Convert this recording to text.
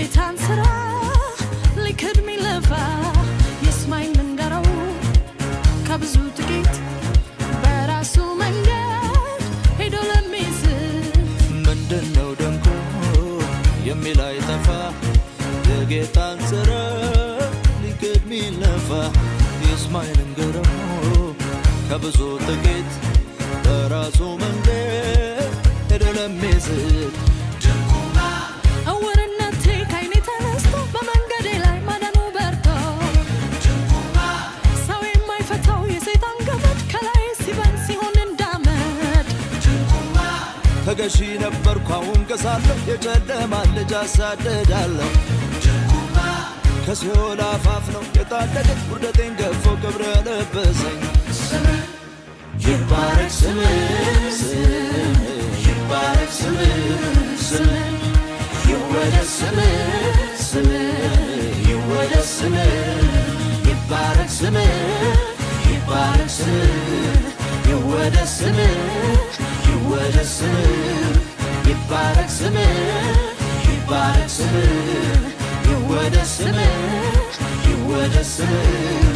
የጌታን ሥራ ሊክድ ሚለፋ ይስማኝ ልንገረው ከብዙ ጥቂት በራሱ መንገድ ሄዶ ለሚስት ምንድነው ደንቆ የሚል አይጠፋ የጌታን ሥራ ሊክድ ሚለፋ ይስማኝ ልንገረው ከብዙ ጥቂት በራሱ መንገድ ሄዶ ለሚስት እውርነቴ ከዓይኔ ተነስቶ በመንገዴ ላይ ማዳኑ በርቶ ሰው የማይፈታው የሰይጣን ገመድ ከላይ ሲበን ሲሆን እንዳመድ ተገዢ ነበርኩ አሁን ገዛለሁ የጨለማ ልጅ አሳድዳለሁ ከሲኦል አፋፍ ነው የታደገኝ ውርደቴን ገፎ ክብር ለበሰኝ ይባረክ ስምህ ይባረክ ስምህ ይወደስ ስምህ ይወደስ ስምህ ይባረክ ስምህ ይባረክ ስምህ ይወደስ ስምህ ይወደስ ስምህ ይባረክ ስምህ ይባረክ ስምህ ይወደስ ስምህ ይወደስ ስምህ